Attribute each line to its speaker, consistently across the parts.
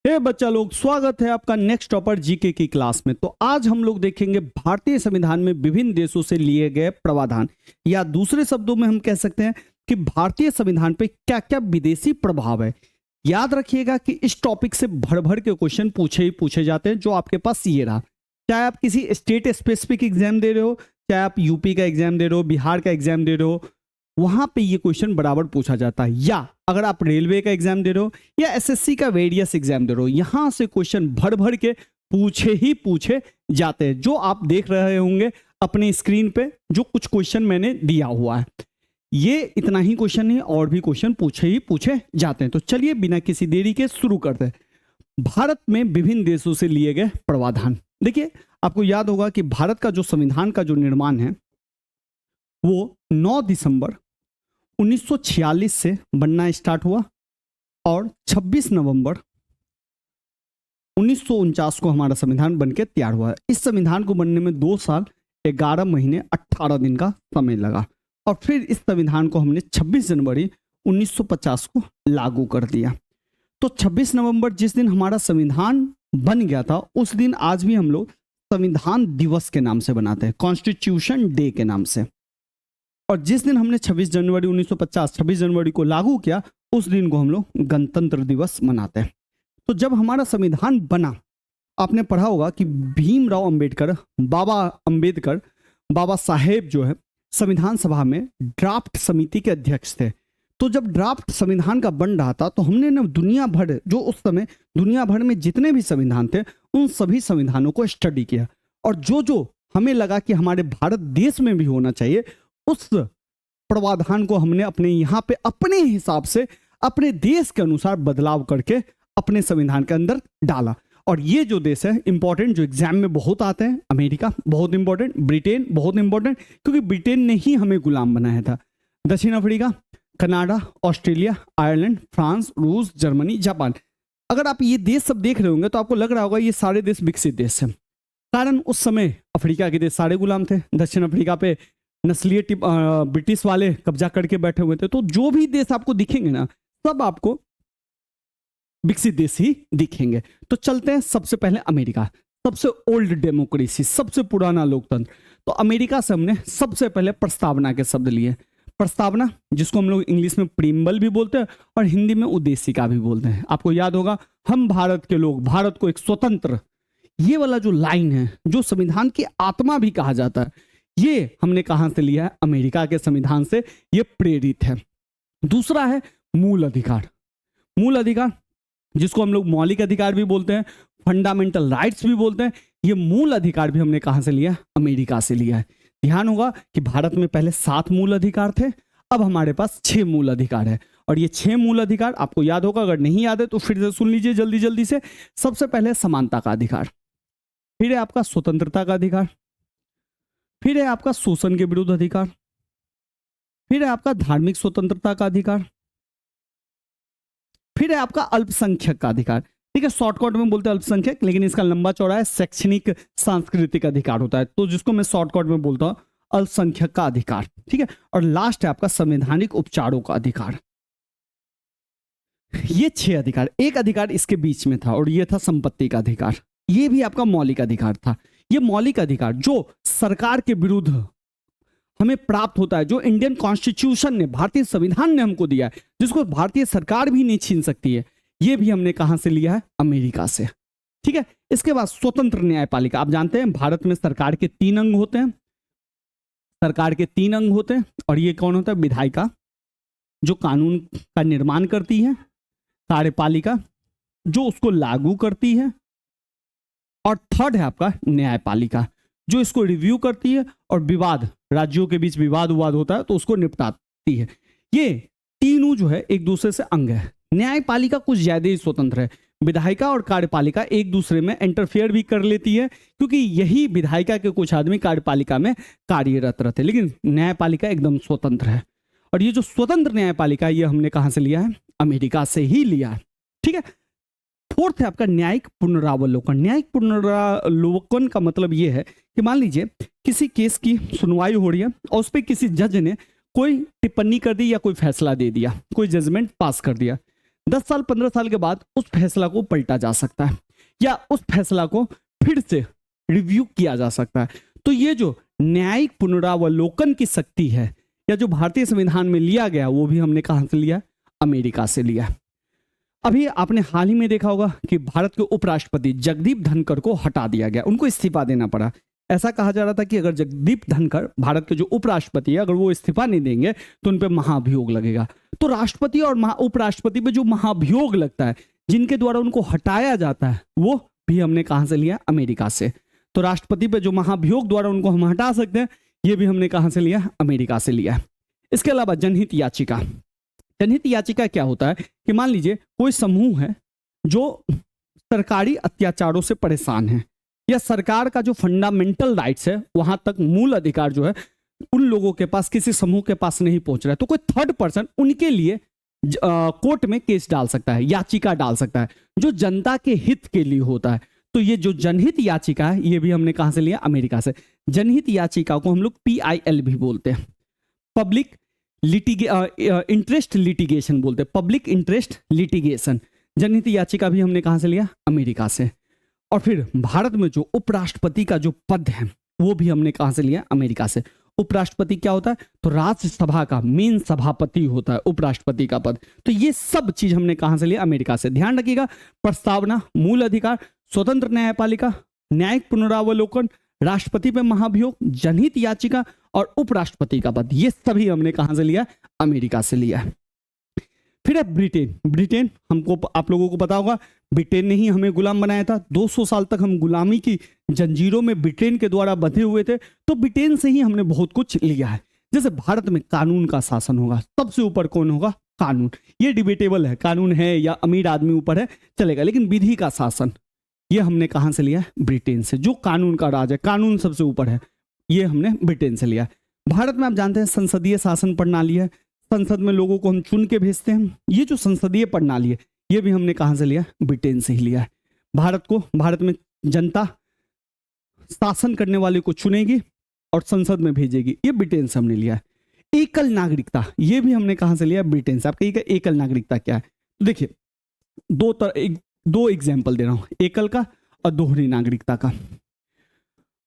Speaker 1: हे बच्चा लोग, स्वागत है आपका नेक्स्ट टॉपर जीके की क्लास में। तो आज हम लोग देखेंगे भारतीय संविधान में विभिन्न देशों से लिए गए प्रावधान, या दूसरे शब्दों में हम कह सकते हैं कि भारतीय संविधान पे क्या क्या विदेशी प्रभाव है। याद रखिएगा कि इस टॉपिक से भर भर के क्वेश्चन पूछे ही पूछे जाते हैं। जो आपके पास ये रहा, चाहे आप किसी स्टेट स्पेसिफिक एग्जाम दे रहे हो, चाहे आप यूपी का एग्जाम दे रहे हो, बिहार का एग्जाम दे रहे हो, वहां पे ये क्वेश्चन बराबर पूछा जाता है। या अगर आप रेलवे का एग्जाम दे रहे हो या एसएससी का वेरियस एग्जाम दे रहे हो, यहां से क्वेश्चन भर भर के पूछे ही पूछे जाते हैं। जो आप देख रहे होंगे अपने स्क्रीन पे, जो कुछ क्वेश्चन मैंने दिया हुआ है, ये इतना ही क्वेश्चन नहीं, और भी क्वेश्चन पूछे ही पूछे जाते हैं। तो चलिए बिना किसी देरी के शुरू करते हैं। भारत में विभिन्न देशों से लिए गए प्रावधान। देखिए, आपको याद होगा कि भारत का जो संविधान का जो निर्माण है वो 9 दिसंबर 1946 से बनना स्टार्ट हुआ और 26 नवंबर 1949 को हमारा संविधान बनके तैयार हुआ। इस संविधान को बनने में 2 साल 11 महीने 18 दिन का समय लगा, और फिर इस संविधान को हमने 26 जनवरी 1950 को लागू कर दिया। तो 26 नवंबर जिस दिन हमारा संविधान बन गया था, उस दिन आज भी हम लोग संविधान दिवस के नाम से बनाते हैं, कॉन्स्टिट्यूशन डे के नाम से। और जिस दिन हमने 26 जनवरी 1950 26 जनवरी को लागू किया, उस दिन को हम लोग गणतंत्र दिवस मनाते हैं। तो जब हमारा संविधान बना, आपने पढ़ा होगा कि भीमराव अंबेडकर, बाबा साहेब जो है संविधान सभा में ड्राफ्ट समिति के अध्यक्ष थे। तो जब ड्राफ्ट संविधान का बन रहा था, तो हमने ना दुनिया भर, जो उस समय दुनिया भर में जितने भी संविधान थे, उन सभी संविधानों को स्टडी किया, और जो हमें लगा कि हमारे भारत देश में भी होना चाहिए, उस प्रावधान को हमने अपने यहाँ पे अपने हिसाब से, अपने देश के अनुसार बदलाव करके अपने संविधान के अंदर डाला। और ये जो देश है इंपॉर्टेंट, जो एग्जाम में बहुत आते हैं, अमेरिका बहुत इंपॉर्टेंट, ब्रिटेन बहुत इंपॉर्टेंट, क्योंकि ब्रिटेन ने ही हमें गुलाम बनाया था। दक्षिण Africa, Canada, Australia, Ireland, France, रूस, जर्मनी, जापान। अगर आप ये देश सब देख रहे होंगे तो आपको लग रहा होगा ये सारे देश विकसित देश हैं, कारण उस समय अफ्रीका के देश सारे गुलाम थे। दक्षिण अफ्रीका पे नस्लीय ब्रिटिश वाले कब्जा करके बैठे हुए थे। तो जो भी देश आपको दिखेंगे ना, सब आपको विकसित देश ही दिखेंगे। तो चलते हैं सबसे पहले अमेरिका, सबसे ओल्ड डेमोक्रेसी, सबसे पुराना लोकतंत्र। तो अमेरिका से हमने सबसे पहले प्रस्तावना के शब्द लिए। प्रस्तावना, जिसको हम लोग इंग्लिश में प्रीम्बल भी बोलते हैं और हिंदी में उद्देशिका भी बोलते हैं। आपको याद होगा, हम भारत के लोग, भारत को एक स्वतंत्र, ये वाला जो लाइन है, जो संविधान की आत्मा भी कहा जाता है, ये हमने कहां से लिया है? अमेरिका के संविधान से ये प्रेरित है। दूसरा है मूल अधिकार। मूल अधिकार, जिसको हम लोग मौलिक अधिकार भी बोलते हैं, फंडामेंटल राइट्स भी बोलते हैं, ये मूल अधिकार भी हमने कहां से लिया? अमेरिका से लिया है। ध्यान होगा कि भारत में पहले 7 मूल अधिकार थे, अब हमारे पास 6 मूल अधिकार है। और ये 6 मूल अधिकार आपको याद होगा, अगर नहीं याद है तो फिर से सुन लीजिए जल्दी जल्दी से। सबसे पहले समानता का अधिकार, फिर है आपका स्वतंत्रता का अधिकार, फिर है आपका शोषण के विरुद्ध अधिकार, फिर है आपका धार्मिक स्वतंत्रता का अधिकार, फिर है आपका अल्पसंख्यक का अधिकार। ठीक है, शॉर्टकट में बोलते हैं अल्पसंख्यक, लेकिन इसका लंबा चौड़ा है शैक्षणिक सांस्कृतिक अधिकार होता है, तो जिसको मैं शॉर्टकट में बोलता हूं अल्पसंख्यक का अधिकार। ठीक है, और लास्ट है आपका संवैधानिक उपचारों का अधिकार। ये 6 अधिकार, एक अधिकार इसके बीच में था, और ये था संपत्ति का अधिकार। ये भी आपका मौलिक अधिकार था। ये मौलिक अधिकार जो सरकार के विरुद्ध हमें प्राप्त होता है, जो इंडियन कॉन्स्टिट्यूशन ने, भारतीय संविधान ने हमको दिया है, जिसको भारतीय सरकार भी नहीं छीन सकती है, ये भी हमने कहां से लिया है? अमेरिका से। ठीक है, इसके बाद स्वतंत्र न्यायपालिका। आप जानते हैं भारत में सरकार के 3 अंग होते हैं, सरकार के 3 अंग होते हैं, और ये कौन होता है? विधायिका, जो कानून का निर्माण करती है, कार्यपालिका, जो उसको लागू करती है, और थर्ड है आपका न्यायपालिका, जो इसको रिव्यू करती है, और विवाद, राज्यों के बीच विवाद होता है तो उसको निपटाती है। ये तीनों जो है एक दूसरे से अंग है। न्यायपालिका कुछ ज्यादा ही स्वतंत्र है। विधायिका और कार्यपालिका एक दूसरे में इंटरफेयर भी कर लेती है, क्योंकि यही विधायिका के कुछ आदमी कार्यपालिका में कार्यरत रहते, लेकिन न्यायपालिका एकदम स्वतंत्र है। और ये जो स्वतंत्र न्यायपालिका, ये हमने कहां से लिया है? अमेरिका से ही लिया है। ठीक है, फोर्थ है आपका न्यायिक पुनरावलोकन। न्यायिक पुनरावलोकन का मतलब यह है कि मान लीजिए किसी केस की सुनवाई हो रही है, और उस पर किसी जज ने कोई टिप्पणी कर दी या कोई फैसला दे दिया, कोई जजमेंट पास कर दिया। 10 साल 15 साल के बाद उस फैसला को पलटा जा सकता है या उस फैसला को फिर से रिव्यू किया जा सकता है। तो ये जो न्यायिक पुनरावलोकन की शक्ति है या जो भारतीय संविधान में लिया गया, वो भी हमने कहां से लिया? अमेरिका से लिया। अभी आपने हाल ही में देखा होगा कि भारत के उपराष्ट्रपति जगदीप धनखड़ को हटा दिया गया, उनको इस्तीफा देना पड़ा। ऐसा कहा जा रहा था कि अगर जगदीप धनखड़ भारत के जो उपराष्ट्रपति है, अगर वो इस्तीफा नहीं देंगे तो उन पर महाभियोग लगेगा। तो राष्ट्रपति और उपराष्ट्रपति पे जो महाभियोग लगता है, जिनके द्वारा उनको हटाया जाता है, वो भी हमने कहां से लिया? अमेरिका से। तो राष्ट्रपति पे जो महाभियोग द्वारा उनको हम हटा सकते हैं, ये भी हमने कहां से लिया? अमेरिका से लिया। इसके अलावा जनहित याचिका। जनहित याचिका क्या होता है कि मान लीजिए कोई समूह है जो सरकारी अत्याचारों से परेशान है या सरकार का जो फंडामेंटल राइट्स है, वहां तक मूल अधिकार जो है उन लोगों के पास, किसी समूह के पास नहीं पहुंच रहा है, तो कोई थर्ड पर्सन उनके लिए कोर्ट में केस डाल सकता है, याचिका डाल सकता है, जो जनता के हित के लिए होता है। तो ये जो जनहित याचिका है, ये भी हमने कहां से लिया? अमेरिका से। जनहित याचिका को हम लोग PIL भी बोलते हैं, पब्लिक इंटरेस्ट लिटिगेशन बोलते हैं, पब्लिक इंटरेस्ट लिटिगेशन। जनहित याचिका भी हमने कहां से लिया? अमेरिका से। और फिर भारत में जो उपराष्ट्रपति का जो पद है, वो भी हमने कहां से लिया? अमेरिका से। उपराष्ट्रपति क्या होता है? तो राज्यसभा का मेन सभापति होता है उपराष्ट्रपति का पद। तो ये सब चीज हमने कहां से लिया? अमेरिका से। ध्यान रखिएगा, प्रस्तावना, मूल अधिकार, स्वतंत्र न्यायपालिका, न्यायिक पुनरावलोकन, राष्ट्रपति पे महाभियोग, जनहित याचिका और उपराष्ट्रपति का पद, ये सभी हमने कहां से लिया? अमेरिका से लिया। फिर है ब्रिटेन। ब्रिटेन हमको, आप लोगों को पता होगा, ब्रिटेन ने ही हमें गुलाम बनाया था। 200 साल तक हम गुलामी की जंजीरों में ब्रिटेन के द्वारा बंधे हुए थे। तो ब्रिटेन से ही हमने बहुत कुछ लिया है। जैसे भारत में कानून का शासन होगा, सबसे ऊपर कौन होगा? कानून। ये डिबेटेबल है, कानून है या अमीर आदमी ऊपर है चलेगा, लेकिन विधि का शासन ये हमने कहां से लिया? ब्रिटेन से। जो कानून का राज है, कानून सबसे ऊपर है, ये हमने ब्रिटेन से लिया। भारत में आप जानते हैं संसदीय शासन प्रणाली है, संसद में लोगों को हम चुन के भेजते हैं। ये जो संसदीय प्रणाली है, ये भी हमने कहां से लिया? ब्रिटेन से ही लिया है। भारत में जनता शासन करने वाले को चुनेगी और संसद में भेजेगी, ये ब्रिटेन से हमने लिया है। एकल नागरिकता, ये भी हमने कहां से लिया? ब्रिटेन से। आप कहिएगा एकल नागरिकता क्या है? तो देखिए, दो एग्जाम्पल दे रहा हूं, एकल का और दोहरी नागरिकता का।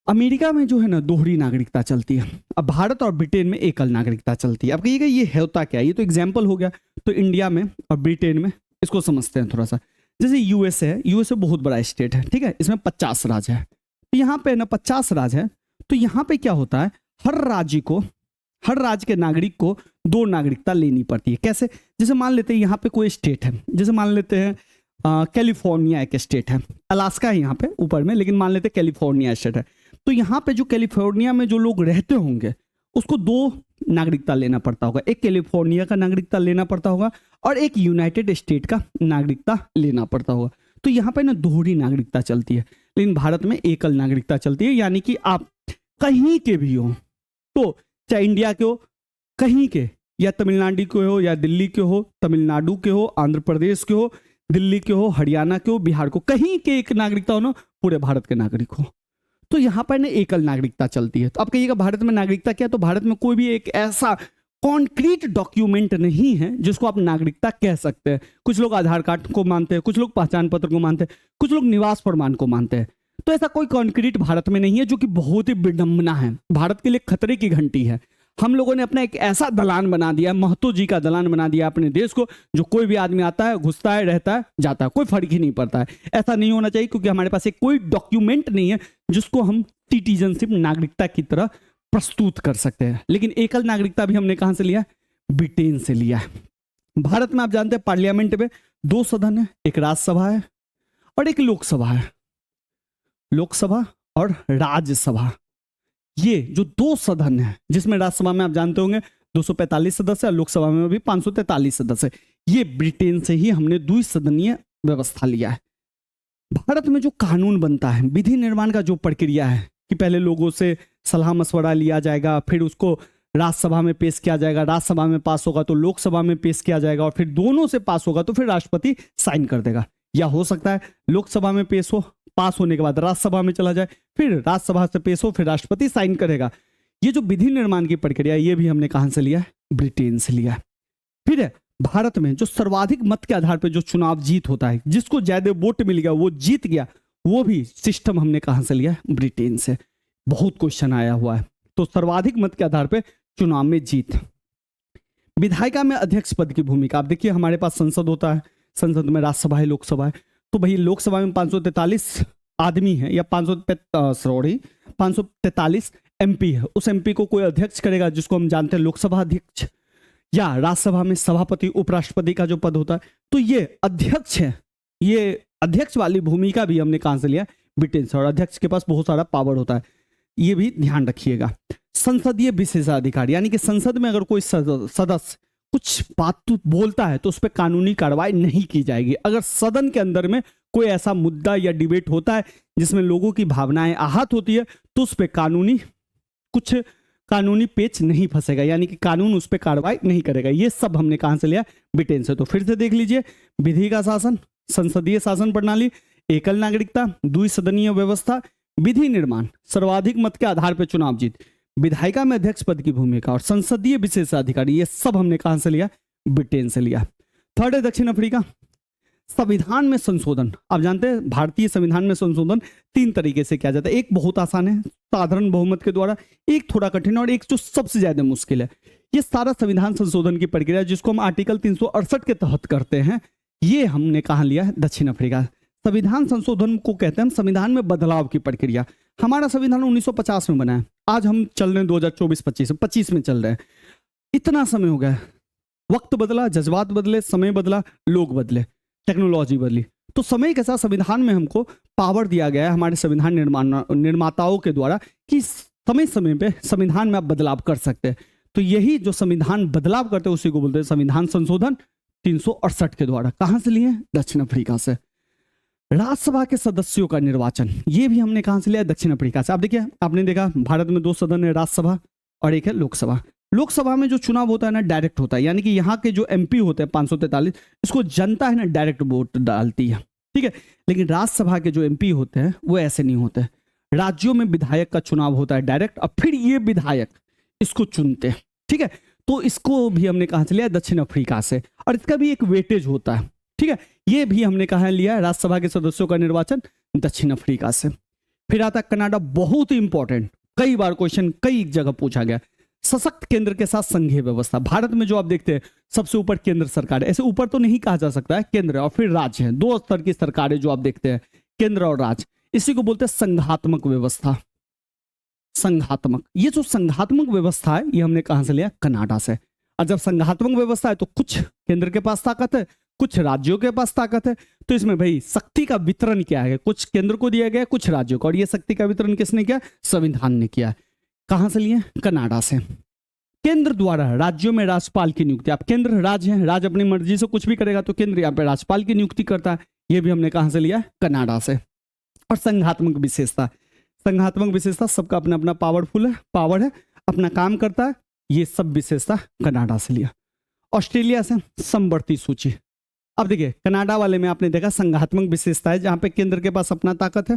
Speaker 1: अमेरिका में जो है ना दोहरी नागरिकता चलती है, अब भारत और ब्रिटेन में एकल नागरिकता चलती है। अब कहिएगा ये होता क्या है? ये तो एग्जाम्पल हो गया। तो इंडिया में और ब्रिटेन में इसको समझते हैं थोड़ा सा। जैसे यूएसए है, यूएसए बहुत बड़ा स्टेट है, ठीक है, इसमें 50 राज्य है। तो यहाँ पे ना 50 राज्य है, तो यहाँ पे क्या होता है, हर राज्य के नागरिक को 2 नागरिकता लेनी पड़ती है। कैसे? जैसे मान लेते हैं यहाँ पे कोई स्टेट है, जैसे मान लेते हैं कैलिफोर्निया एक स्टेट है, अलास्का है यहाँ पे ऊपर में, लेकिन मान लेते हैं कैलिफोर्निया स्टेट है। तो यहाँ पे जो कैलिफोर्निया में जो लोग रहते होंगे, उसको 2 नागरिकता लेना पड़ता होगा। एक कैलिफोर्निया का नागरिकता लेना पड़ता होगा और एक यूनाइटेड स्टेट का नागरिकता लेना पड़ता होगा। तो यहाँ पे ना दोहरी नागरिकता चलती है, लेकिन भारत में एकल नागरिकता चलती है। यानी कि आप कहीं के भी हो, तो चाहे इंडिया के हो, कहीं के, या तमिलनाडु के हो, या दिल्ली के हो, तमिलनाडु के हो, आंध्र प्रदेश के हो, दिल्ली के हो, हरियाणा के हो, बिहार को, कहीं के एक नागरिकता हो ना, पूरे भारत के नागरिक हो। तो यहाँ पर ना एकल नागरिकता चलती है। तो आप कहिएगा भारत में नागरिकता क्या? तो भारत में कोई भी एक ऐसा कॉन्क्रीट डॉक्यूमेंट नहीं है जिसको आप नागरिकता कह सकते हैं। कुछ लोग आधार कार्ड को मानते हैं, कुछ लोग पहचान पत्र को मानते हैं, कुछ लोग निवास प्रमाण को मानते हैं। तो ऐसा कोई कॉन्क्रीट भारत में नहीं है, जो कि बहुत ही विडंबना है, भारत के लिए खतरे की घंटी है। हम लोगों ने अपना एक ऐसा दलान बना दिया, महतो जी का दलान बना दिया अपने देश को, जो कोई भी आदमी आता है, घुसता है, रहता है, जाता है, कोई फर्क ही नहीं पड़ता है। ऐसा नहीं होना चाहिए, क्योंकि हमारे पास एक कोई डॉक्यूमेंट नहीं है जिसको हम सिटीजनशिप, नागरिकता की तरह प्रस्तुत कर सकते हैं। लेकिन एकल नागरिकता भी हमने कहां से लिया? ब्रिटेन से लिया है। भारत में आप जानते हैं पार्लियामेंट में 2 सदन है, एक राज्यसभा है और एक लोकसभा है। लोकसभा और राज्यसभा, ये जो 2 सदन है, जिसमें राज्यसभा में आप जानते होंगे 245 सदस्य और लोकसभा में भी 543 सदस्य, ये ब्रिटेन से ही हमने द्विसदनीय व्यवस्था लिया है। भारत में जो कानून बनता है, विधि निर्माण का जो प्रक्रिया है कि पहले लोगों से सलाह मशवरा लिया जाएगा, फिर उसको राज्यसभा में पेश किया जाएगा, राज्यसभा में पास होगा तो लोकसभा में पेश किया जाएगा, और फिर दोनों से पास होगा तो फिर राष्ट्रपति साइन कर देगा। या हो सकता है लोकसभा में पेश हो, पास होने के बाद राज्यसभा में चला जाए, फिर राज्यसभा से पेश हो, फिर राष्ट्रपति साइन करेगा। ये जो विधि निर्माण की प्रक्रिया, ये भी हमने कहां से लिया है? ब्रिटेन से लिया है। फिर है भारत में जो सर्वाधिक मत के आधार पर जो चुनाव जीत होता है, जिसको ज्यादा वोट मिल गया वो जीत गया, वो भी सिस्टम हमने कहां से लिया? ब्रिटेन से। बहुत क्वेश्चन आया हुआ है। तो सर्वाधिक मत के आधार पर चुनाव में जीत। विधायिका में अध्यक्ष पद की भूमिका, आप देखिए हमारे पास संसद होता है, संसद में राज्यसभा है, लोकसभा है। तो भाई लोकसभा में 543 आदमी है या 543 एमपी है। उस एमपी को कोई अध्यक्ष करेगा, जिसको हम जानते हैं लोकसभा अध्यक्ष, या राज्यसभा में सभापति उपराष्ट्रपति का जो पद होता है। तो ये अध्यक्ष है, ये अध्यक्ष वाली भूमिका भी हमने कहां से लिया? ब्रिटेन से। और अध्यक्ष के पास बहुत सारा पावर होता है, ये भी ध्यान रखिएगा। संसदीय विशेषाधिकार, यानी कि संसद में अगर कोई सदस्य कुछ बात बोलता है तो उस पर कानूनी कार्रवाई नहीं की जाएगी। अगर सदन के अंदर में कोई ऐसा मुद्दा या डिबेट होता है जिसमें लोगों की भावनाएं आहत होती है, तो उस पर कानूनी पेच नहीं फंसेगा, यानी कि कानून उस पर कार्रवाई नहीं करेगा। ये सब हमने कहां से लिया? ब्रिटेन से। तो फिर से देख लीजिए, विधि का शासन, संसदीय शासन प्रणाली, एकल नागरिकता, द्विसदनीय व्यवस्था, विधि निर्माण, सर्वाधिक मत के आधार पर चुनाव जीत, विधायिका में अध्यक्ष पद की भूमिका और संसदीय विशेषाधिकार, ये सब हमने कहां से लिया? ब्रिटेन से लिया। थर्ड है दक्षिण अफ्रीका। संविधान में संशोधन, आप जानते हैं भारतीय संविधान में संशोधन 3 तरीके से किया जाता है। एक बहुत आसान है, साधारण बहुमत के द्वारा, एक थोड़ा कठिन, और एक जो सबसे ज्यादा मुश्किल है। ये सारा संविधान संशोधन की प्रक्रिया जिसको हम आर्टिकल 368 के तहत करते हैं, ये हमने कहां लिया? दक्षिण अफ्रीका। संविधान संशोधन को कहते हैं हम संविधान में बदलाव की प्रक्रिया। हमारा संविधान 1950 में बना है, आज हम चल रहे हैं 2024-25 में चल रहे हैं। इतना समय हो गया, वक्त बदला, जज्बात बदले, समय बदला, लोग बदले, टेक्नोलॉजी बदली। तो समय के साथ संविधान में हमको पावर दिया गया है हमारे संविधान निर्माताओं के द्वारा कि समय समय पे संविधान में आप बदलाव कर सकते हैं। तो यही जो संविधान बदलाव करते हैं उसी को बोलते हैं संविधान संशोधन 368 के द्वारा। कहां से लिए? दक्षिण अफ्रीका से। राज्यसभा के सदस्यों का निर्वाचन, ये भी हमने कहां से लिया? दक्षिण अफ्रीका से। आप देखिए, आपने देखा भारत में 2 सदन है, राज्यसभा और एक है लोकसभा। लोकसभा में जो चुनाव होता है ना, डायरेक्ट होता है, यानी कि यहाँ के जो एमपी होते हैं 543, इसको जनता है ना डायरेक्ट वोट डालती है, ठीक है। लेकिन राज्यसभा के जो एमपी होते हैं वो ऐसे नहीं होते। राज्यों में विधायक का चुनाव होता है डायरेक्ट, और फिर ये विधायक इसको चुनते हैं, ठीक है। तो इसको भी हमने कहां से लिया? दक्षिण अफ्रीका से। और इसका भी एक वेटेज होता है, ठीक है। ये भी हमने कहा लिया राज्यसभा के सदस्यों का निर्वाचन दक्षिण अफ्रीका से। फिर आता कनाडा, बहुत ही इंपॉर्टेंट, कई बार क्वेश्चन कई जगह पूछा गया। सशक्त केंद्र के साथ संघीय व्यवस्था। भारत में जो आप देखते हैं सबसे ऊपर केंद्र सरकार है, ऐसे ऊपर तो नहीं कहा जा सकता है, केंद्र और फिर राज्य है, 2 स्तर की सरकारें जो आप देखते हैं, केंद्र और राज्य। इसी को बोलते हैं संघात्मक व्यवस्था। संघात्मक, ये जो संघात्मक व्यवस्था है ये हमने कहां से लिया? कनाडा से। और जब संघात्मक व्यवस्था है तो कुछ केंद्र के पास ताकत है, कुछ राज्यों के पास ताकत है। तो इसमें भाई शक्ति का वितरण क्या है? कुछ केंद्र को दिया गया, कुछ राज्यों को। और ये शक्ति का वितरण किसने किया? संविधान ने किया। कहां से लिए? कनाडा से। केंद्र द्वारा राज्यों में राज्यपाल की नियुक्ति। आप केंद्र राज्य है, राज्य अपनी मर्जी से कुछ भी करेगा तो केंद्र यहाँ पे राज्यपाल की नियुक्ति करता है। ये भी हमने कहां से लिया? कनाडा से। और संघात्मक विशेषता, संघात्मक विशेषता सबका अपना अपना पावर है, अपना काम करता है, ये सब विशेषता कनाडा से लिया। ऑस्ट्रेलिया से समवर्ती सूची। अब देखिए कनाडा वाले में आपने देखा संघात्मक विशेषता है, जहां पे केंद्र के पास अपना ताकत है,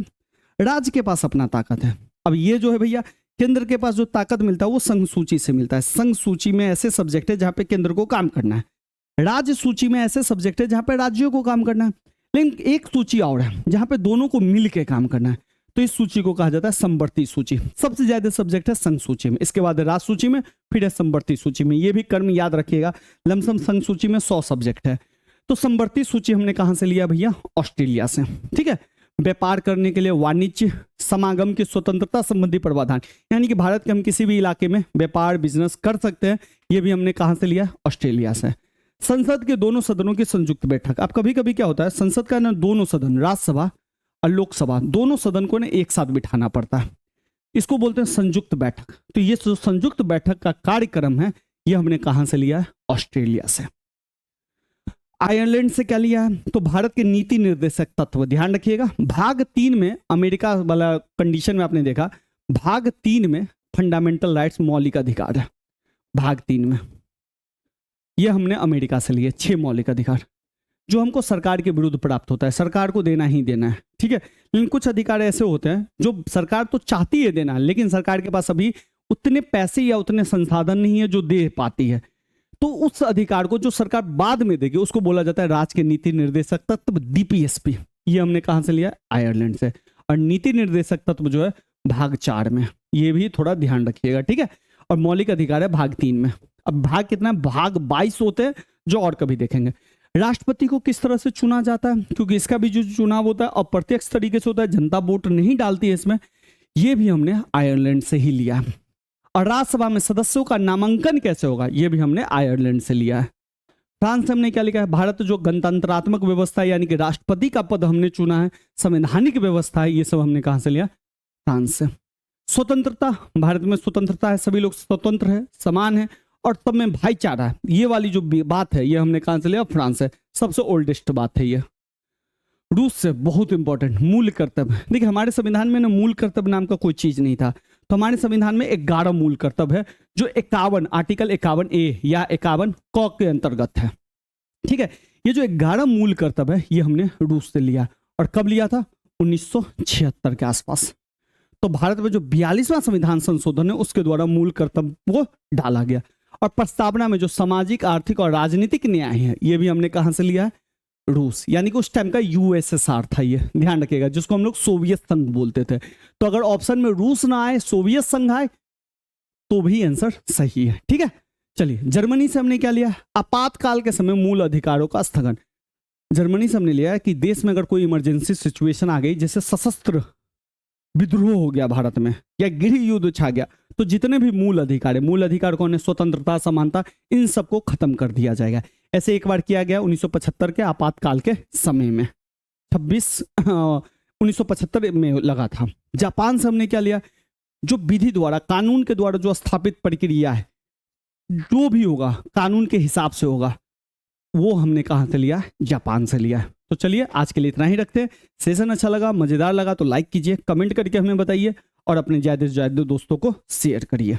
Speaker 1: राज्य के पास अपना ताकत है। अब ये जो है भैया, केंद्र के पास जो ताकत मिलता है वो संघ सूची से मिलता है। संघ सूची में ऐसे सब्जेक्ट है जहां पे केंद्र को काम करना है, राज्य सूची में ऐसे सब्जेक्ट है जहां पे राज्यों को काम करना है। लेकिन एक सूची और है जहां पे दोनों को मिल के काम करना है, तो इस सूची को कहा जाता है समवर्ती सूची। सबसे ज्यादा सब्जेक्ट है संघ सूची में, इसके बाद राज्य सूची में, फिर है समवर्ती सूची में। ये भी क्रम याद रखिएगा, लमसम संघ सूची में 100 सब्जेक्ट है। तो समवर्ती सूची हमने कहां से लिया भैया? ऑस्ट्रेलिया से, ठीक है। व्यापार करने के लिए वाणिज्य समागम की स्वतंत्रता संबंधी प्रावधान, यानी कि भारत के हम किसी भी इलाके में व्यापार बिजनेस कर सकते हैं, ये भी हमने कहां से लिया? ऑस्ट्रेलिया से। संसद के दोनों सदनों की संयुक्त बैठक। अब कभी कभी क्या होता है, संसद का ना दोनों सदन, राज्यसभा और लोकसभा, दोनों सदन को ना एक साथ बिठाना पड़ता है, इसको बोलते हैं संयुक्त बैठक। तो ये जो संयुक्त बैठक का कार्यक्रम है ये हमने कहां से लिया है? ऑस्ट्रेलिया से। आयरलैंड से क्या लिया है? तो भारत के नीति निर्देशक तत्व, ध्यान रखिएगा, भाग 3 में अमेरिका वाला कंडीशन में आपने देखा, भाग 3 में फंडामेंटल राइट्स, मौलिक अधिकार है, भाग 3 में। ये हमने अमेरिका से लिए 6 मौलिक अधिकार जो हमको सरकार के विरुद्ध प्राप्त होता है, सरकार को देना ही देना है, ठीक है। लेकिन कुछ अधिकार ऐसे होते हैं जो सरकार तो चाहती है देना, लेकिन सरकार के पास अभी उतने पैसे या उतने संसाधन नहीं है जो दे पाती है। तो उस अधिकार को जो सरकार बाद में देगी उसको बोला जाता है राज्य के नीति निर्देशक तत्व, डीपीएसपी। ये हमने कहां से लिया? आयरलैंड से। और नीति निर्देशक तत्व जो है भाग 4 में, ये भी थोड़ा ध्यान रखिएगा, ठीक है। और मौलिक अधिकार है भाग 3 में। अब भाग कितना है? भाग 22 होते हैं, जो और कभी देखेंगे। राष्ट्रपति को किस तरह से चुना जाता है, क्योंकि इसका भी जो चुनाव होता है अप्रत्यक्ष तरीके से होता है, जनता वोट नहीं डालती है इसमें, ये भी हमने आयरलैंड से ही लिया है। और राज्यसभा में सदस्यों का नामांकन कैसे होगा, ये भी हमने आयरलैंड से लिया है। फ्रांस से हमने क्या लिखा है? भारत जो गणतंत्रात्मक व्यवस्था है, यानी कि राष्ट्रपति का पद हमने चुना है, संवैधानिक व्यवस्था है, ये सब हमने कहां से लिया? फ्रांस से। स्वतंत्रता, भारत में स्वतंत्रता है, सभी लोग स्वतंत्र है, समान है, और सब में भाईचारा है, ये वाली जो बात है ये हमने कहां से लिया? फ्रांस से। सबसे ओल्डेस्ट बात है ये। रूस से, बहुत इंपॉर्टेंट, मूल कर्तव्य। देखिए हमारे संविधान में ना मूल कर्तव्य नाम का कोई चीज नहीं था, तो हमारे संविधान में 11 मूल कर्तव्य है, जो 51 आर्टिकल 51A या 51 क के अंतर्गत है, ठीक है। ये जो 11 मूल कर्तव्य है ये हमने रूस से लिया, और कब लिया था? 1976 के आसपास। तो भारत में जो 42वां संविधान संशोधन है उसके द्वारा मूल कर्तव्य को डाला गया। और प्रस्तावना में जो सामाजिक, आर्थिक और राजनीतिक न्याय है ये भी हमने कहां से लिया है? रूस, यानी कि उस टाइम का यूएसएसआर था, ये ध्यान रखिएगा, जिसको हम लोग सोवियत संघ बोलते थे। तो अगर ऑप्शन में रूस ना आए, सोवियत संघ आए, तो भी आंसर सही है, ठीक है। चलिए, जर्मनी से हमने क्या लिया? आपातकाल के समय मूल अधिकारों का स्थगन। जर्मनी से हमने लिया कि देश में अगर कोई इमरजेंसी सिचुएशन आ गई, जैसे सशस्त्र विद्रोह हो गया भारत में, या गृह युद्ध छा गया, तो जितने भी मूल अधिकार है, मूल अधिकार कौन है? स्वतंत्रता, समानता, इन सबको खत्म कर दिया जाएगा। ऐसे एक बार किया गया 1975 के आपातकाल के समय में, 1975 में लगा था। जापान से हमने क्या लिया? जो विधि द्वारा, कानून के द्वारा जो स्थापित प्रक्रिया है, जो भी होगा कानून के हिसाब से होगा, वो हमने कहां से लिया? जापान से लिया। तो चलिए आज के लिए इतना ही रखते हैं। सेशन अच्छा लगा, मजेदार लगा तो लाइक कीजिए, कमेंट करके हमें बताइए, और अपने ज्यादा से ज्यादा दोस्तों को शेयर करिए।